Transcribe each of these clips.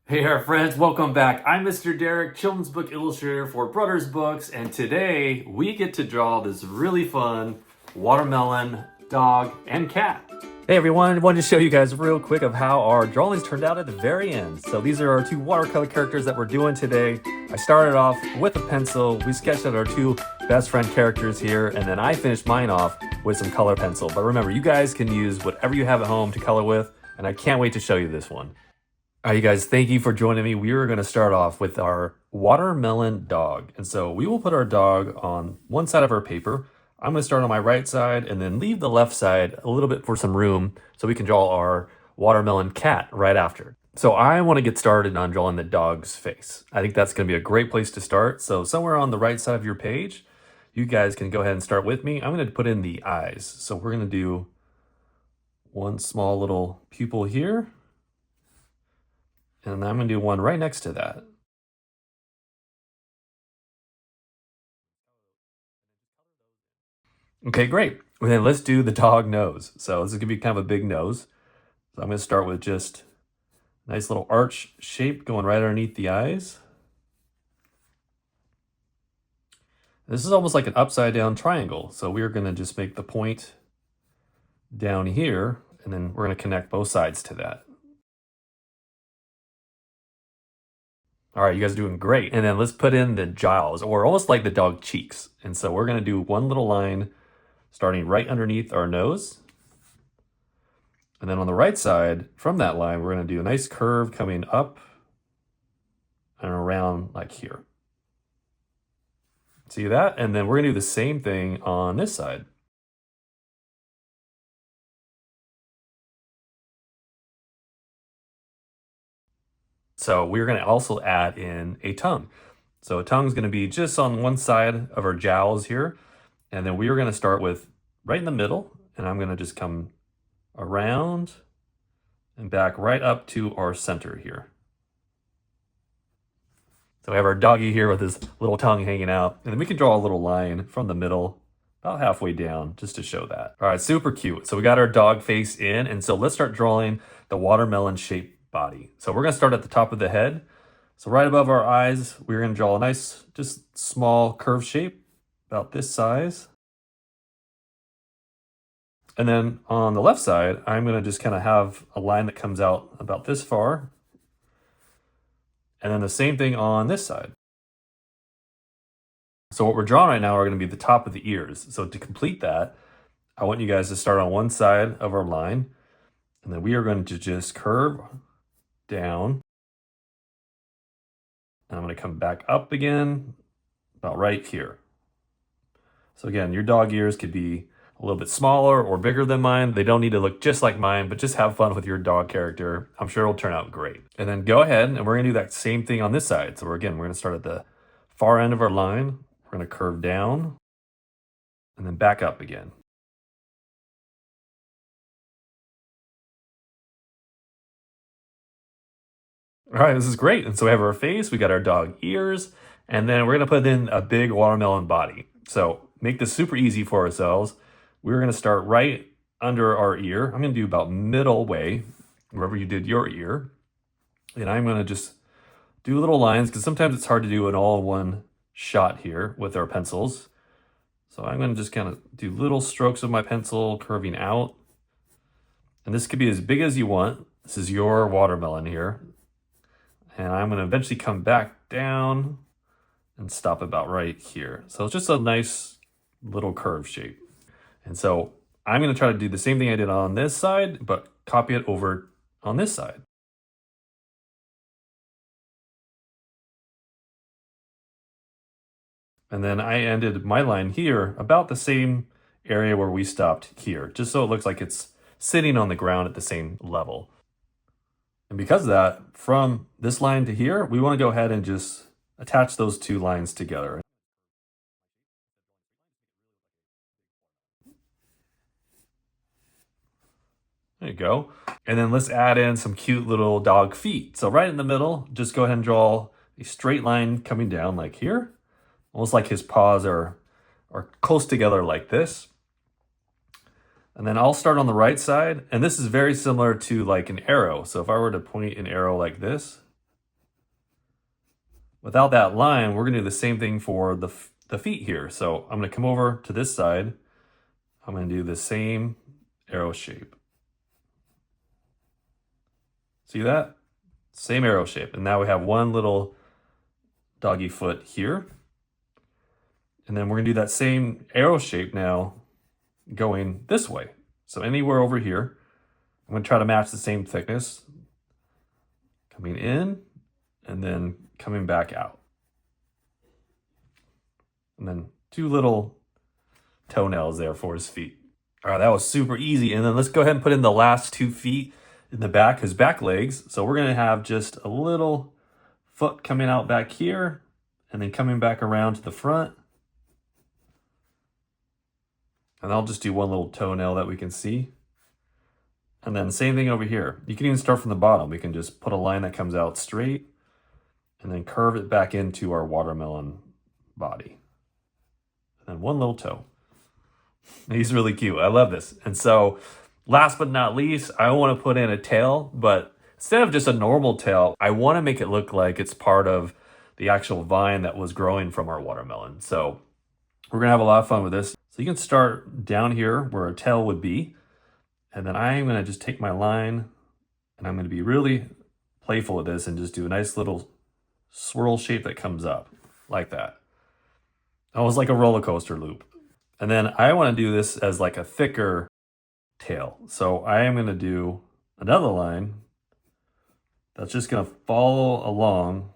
Hey our friends, welcome back. I'm Mr. Derek, children's book illustrator for Brudders Books, and today we get to draw this really fun watermelon dog and cat. Hey everyone, I wanted to show you guys real quick of how our drawings turned out at the very end. So these are our two watercolor characters that we're doing today. I started off with a pencil, we sketched out our two best friend characters here, and then I finished mine off with some color pencil. But remember, you guys can use whatever you have at home to color with, and I can't wait to show you this one. All right, you guys, thank you for joining me. We are going to start off with our watermelon dog. And so we will put our dog on one side of our paper. I'm going to start on my right side and then leave the left side a little bit for some room so we can draw our watermelon cat right after. So I want to get started on drawing the dog's face. I think that's going to be a great place to start. So somewhere on the right side of your page, you guys can go ahead and start with me. I'm going to put in the eyes. So we're going to do one small little pupil here. And I'm going to do one right next to that. Okay, great. And then let's do the dog nose. So this is going to be kind of a big nose. So I'm going to start with just a nice little arch shape going right underneath the eyes. This is almost like an upside down triangle. So we're going to just make the point down here, and then we're going to connect both sides to that. All right, you guys are doing great. And then let's put in the jowls, or almost like the dog cheeks. And so we're going to do one little line starting right underneath our nose. And then on the right side, from that line, we're going to do a nice curve coming up and around like here. See that? And then we're going to do the same thing on this side. So we're going to also add in a tongue. So a tongue is going to be just on one side of our jowls here. And then we are going to start with right in the middle. And I'm going to just come around and back right up to our center here. So we have our doggy here with his little tongue hanging out. And then we can draw a little line from the middle about halfway down just to show that. All right, super cute. So we got our dog face in. And so let's start drawing the watermelon shaped body. So we're going to start at the top of the head. So right above our eyes, we're going to draw a nice, just small curve shape about this size. And then on the left side, I'm going to just kind of have a line that comes out about this far. And then the same thing on this side. So what we're drawing right now are going to be the top of the ears. So to complete that, I want you guys to start on one side of our line. And then we are going to just curve down. And I'm going to come back up again, about right here. So again, your dog ears could be a little bit smaller or bigger than mine. They don't need to look just like mine, but just have fun with your dog character. I'm sure it'll turn out great. And then go ahead and we're going to do that same thing on this side. So we're going to start at the far end of our line. We're going to curve down and then back up again. All right, this is great. And so we have our face, we got our dog ears, and then we're going to put in a big watermelon body. So make this super easy for ourselves. We're going to start right under our ear. I'm going to do about middle way, wherever you did your ear. And I'm going to just do little lines because sometimes it's hard to do an all-in-one shot here with our pencils. So I'm going to just kind of do little strokes of my pencil curving out. And this could be as big as you want. This is your watermelon here. And I'm going to eventually come back down and stop about right here. So it's just a nice little curve shape. And so I'm going to try to do the same thing I did on this side, but copy it over on this side. And then I ended my line here about the same area where we stopped here, just so it looks like it's sitting on the ground at the same level. And because of that, from this line to here, we want to go ahead and just attach those two lines together. There you go. And then let's add in some cute little dog feet. So right in the middle, just go ahead and draw a straight line coming down like here. Almost like his paws are close together like this. And then I'll start on the right side. And this is very similar to like an arrow. So if I were to point an arrow like this, without that line, we're gonna do the same thing for the feet here. So I'm gonna come over to this side. I'm gonna do the same arrow shape. See that? Same arrow shape. And now we have one little doggy foot here. And then we're gonna do that same arrow shape now going this way. So anywhere over here, I'm gonna try to match the same thickness. Coming in and then coming back out. And then 2 little toenails there for his feet. All right, that was super easy. And then let's go ahead and put in the last 2 feet in the back, his back legs. So we're gonna have just a little foot coming out back here and then coming back around to the front. And I'll just do one little toenail that we can see. And then same thing over here. You can even start from the bottom. We can just put a line that comes out straight and then curve it back into our watermelon body. And then one little toe. He's really cute. I love this. And so last but not least, I want to put in a tail, but instead of just a normal tail, I want to make it look like it's part of the actual vine that was growing from our watermelon. So we're going to have a lot of fun with this. So you can start down here where a tail would be. And then I'm going to just take my line and I'm going to be really playful with this and just do a nice little swirl shape that comes up like that. Almost like a roller coaster loop. And then I want to do this as like a thicker tail. So I am going to do another line that's just going to follow along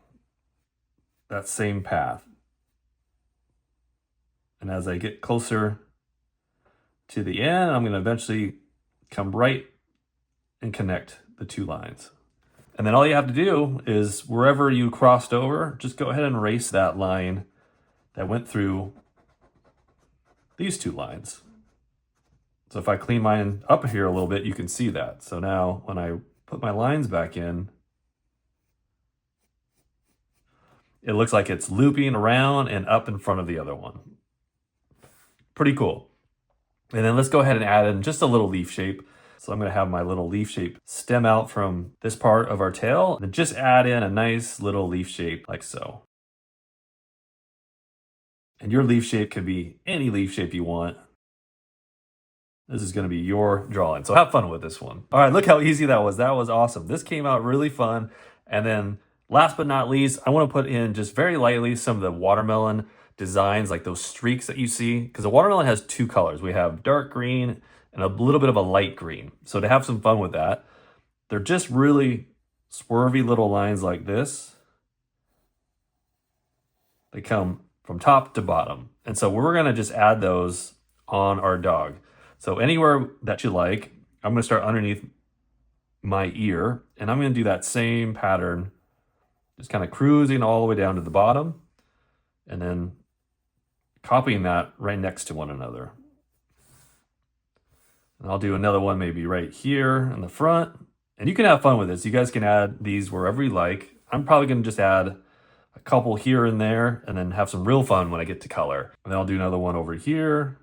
that same path. And as I get closer to the end, I'm going to eventually come right and connect the 2 lines. And then all you have to do is wherever you crossed over, just go ahead and erase that line that went through these 2 lines. So if I clean mine up here a little bit, you can see that. So now when I put my lines back in, it looks like it's looping around and up in front of the other one. Pretty cool. And then let's go ahead and add in just a little leaf shape. So I'm going to have my little leaf shape stem out from this part of our tail and just add in a nice little leaf shape like so. And your leaf shape could be any leaf shape you want. This is going to be your drawing. So have fun with this one. All right, look how easy that was. That was awesome. This came out really fun. And then last but not least, I want to put in just very lightly some of the watermelon designs, like those streaks that you see, because the watermelon has 2 colors. We have dark green and a little bit of a light green. So to have some fun with that, they're just really swervy little lines like this. They come from top to bottom. And so we're going to just add those on our dog. So anywhere that you like, I'm going to start underneath my ear, and I'm going to do that same pattern, just kind of cruising all the way down to the bottom, and then copying that right next to one another. And I'll do another one maybe right here in the front. And you can have fun with this. You guys can add these wherever you like. I'm probably going to just add a couple here and there and then have some real fun when I get to color. And then I'll do another one over here.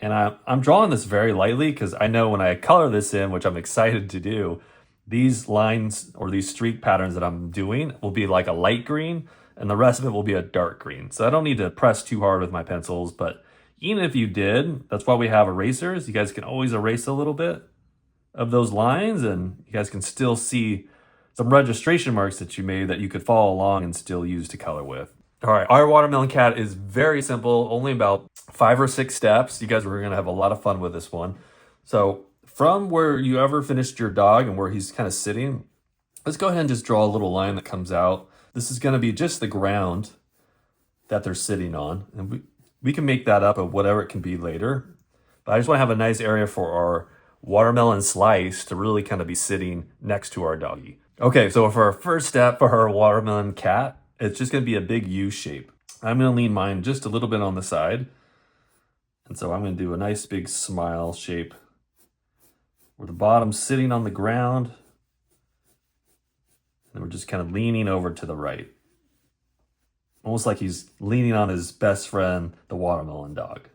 And I'm drawing this very lightly because I know when I color this in, which I'm excited to do, these lines or these streak patterns that I'm doing will be like a light green and the rest of it will be a dark green. So I don't need to press too hard with my pencils, but even if you did, that's why we have erasers. You guys can always erase a little bit of those lines and you guys can still see some registration marks that you made that you could follow along and still use to color with. All right, our watermelon cat is very simple, only about 5 or 6 steps. You guys are gonna have a lot of fun with this one. So from where you ever finished your dog and where he's kind of sitting, let's go ahead and just draw a little line that comes out. This is gonna be just the ground that they're sitting on. And we can make that up of whatever it can be later. But I just wanna have a nice area for our watermelon slice to really kind of be sitting next to our doggy. Okay, so for our first step for our watermelon cat, it's just going to be a big U shape. I'm going to lean mine just a little bit on the side. And so I'm going to do a nice big smile shape where the bottom's sitting on the ground. And we're just kind of leaning over to the right. Almost like he's leaning on his best friend, the watermelon dog.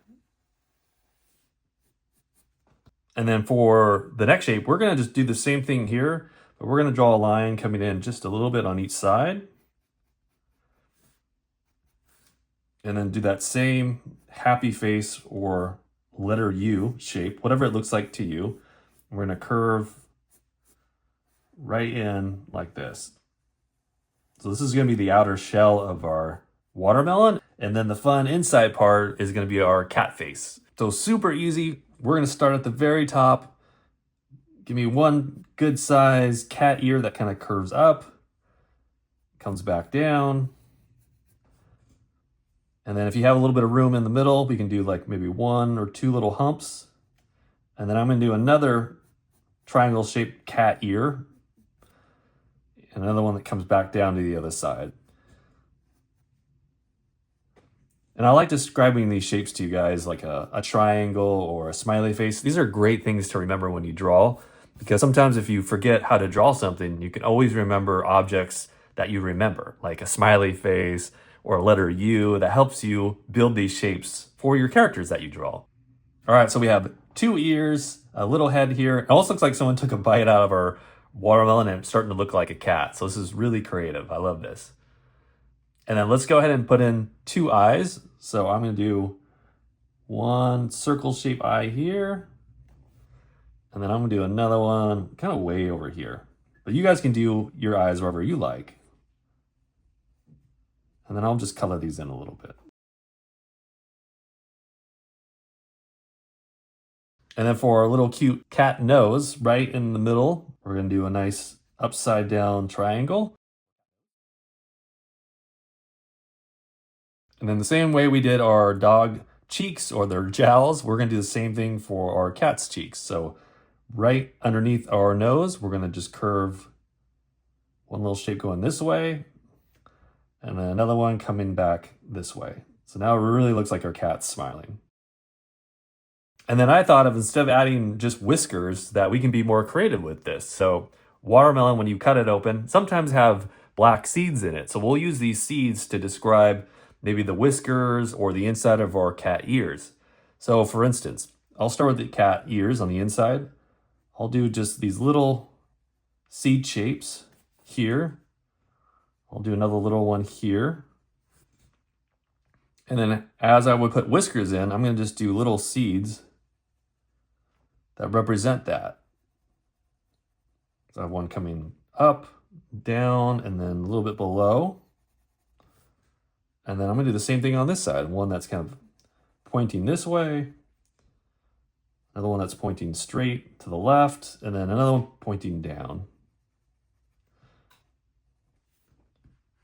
And then for the neck shape, we're going to just do the same thing here, But we're going to draw a line coming in just a little bit on each side. And then do that same happy face or letter U shape, whatever it looks like to you. We're going to curve right in like this. So this is going to be the outer shell of our watermelon. And then the fun inside part is going to be our cat face. So super easy. We're going to start at the very top. Give me one good size cat ear that kind of curves up, comes back down. And then if you have a little bit of room in the middle, we can do like maybe 1 or 2 little humps. And then I'm going to do another triangle shaped cat ear. And another one that comes back down to the other side. And I like describing these shapes to you guys like a triangle or a smiley face. These are great things to remember when you draw, because sometimes if you forget how to draw something, you can always remember objects that you remember, like a smiley face or a letter U. That helps you build these shapes for your characters that you draw. All right, so we have 2 ears, a little head here. It almost looks like someone took a bite out of our watermelon and it's starting to look like a cat. So this is really creative. I love this. And then let's go ahead and put in 2 eyes. So I'm going to do 1 circle shape eye here. And then I'm going to do another one kind of way over here. But you guys can do your eyes wherever you like. And then I'll just color these in a little bit. And then for our little cute cat nose, right in the middle, we're going to do a nice upside down triangle. And then the same way we did our dog cheeks or their jowls, we're going to do the same thing for our cat's cheeks. So right underneath our nose, we're going to just curve one little shape going this way, and then another one coming back this way. So now it really looks like our cat's smiling. And then I thought of, instead of adding just whiskers, that we can be more creative with this. So watermelon, when you cut it open, sometimes have black seeds in it. So we'll use these seeds to describe maybe the whiskers or the inside of our cat ears. So for instance, I'll start with the cat ears on the inside. I'll do just these little seed shapes here. I'll do another little one here. And then as I would put whiskers in, I'm going to just do little seeds that represent that. So I have one coming up, down, and then a little bit below. And then I'm going to do the same thing on this side. One that's kind of pointing this way. Another one that's pointing straight to the left. And then another one pointing down.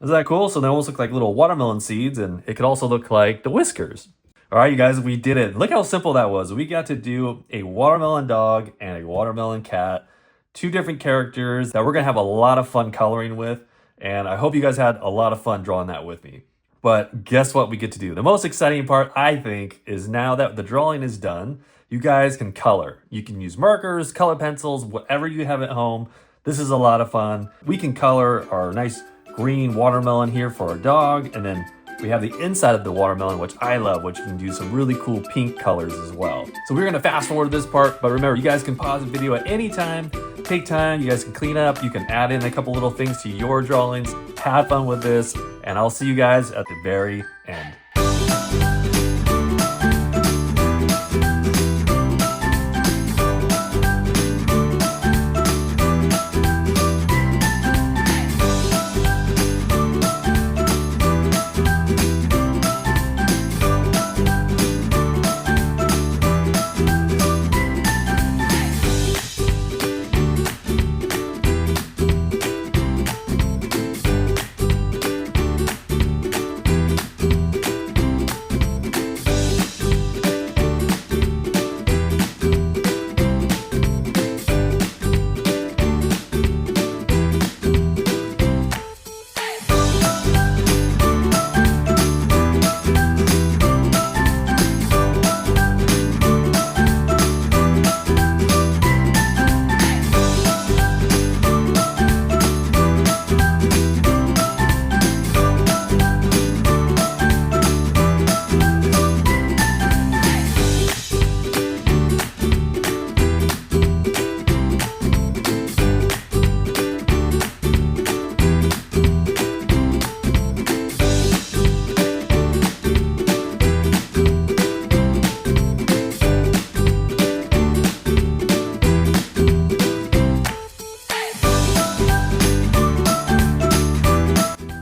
Isn't that cool? So they almost look like little watermelon seeds, and it could also look like the whiskers. All right, you guys, we did it. Look how simple that was. We got to do a watermelon dog and a watermelon cat. 2 different characters that we're going to have a lot of fun coloring with. And I hope you guys had a lot of fun drawing that with me. But guess what we get to do? The most exciting part, I think, is now that the drawing is done, you guys can color. You can use markers, color pencils, whatever you have at home. This is a lot of fun. We can color our nice green watermelon here for our dog, and then we have the inside of the watermelon, which I love, which you can do some really cool pink colors as well. So we're gonna fast forward this part, but remember, you guys can pause the video at any time, take time, you guys can clean up, you can add in a couple little things to your drawings, have fun with this, and I'll see you guys at the very end.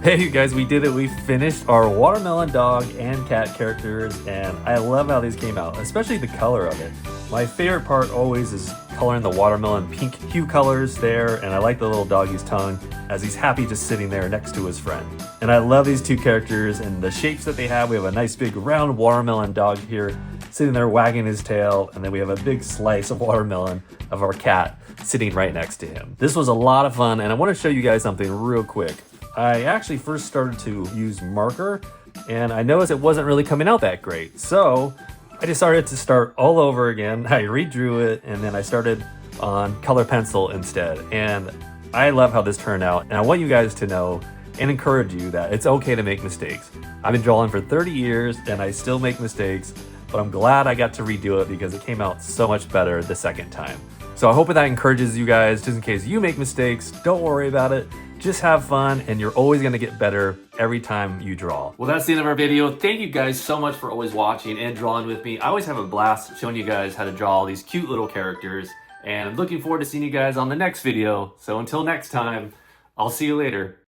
Hey you guys, we did it. We finished our watermelon dog and cat characters, and I love how these came out, especially the color of it. My favorite part always is coloring the watermelon pink hue colors there, and I like the little doggy's tongue as he's happy just sitting there next to his friend. And I love these two characters and the shapes that they have. We have a nice big round watermelon dog here sitting there wagging his tail, and then we have a big slice of watermelon of our cat sitting right next to him. This was a lot of fun, and I want to show you guys something real quick. I actually first started to use marker, and I noticed it wasn't really coming out that great. So I decided to start all over again. I redrew it, and then I started on color pencil instead. And I love how this turned out, and I want you guys to know and encourage you that it's okay to make mistakes. I've been drawing for 30 years, and I still make mistakes, but I'm glad I got to redo it because it came out so much better the second time. So I hope that encourages you guys, just in case you make mistakes, don't worry about it. Just have fun, and you're always gonna get better every time you draw. Well, that's the end of our video. Thank you guys so much for always watching and drawing with me. I always have a blast showing you guys how to draw all these cute little characters, and I'm looking forward to seeing you guys on the next video. So until next time, I'll see you later.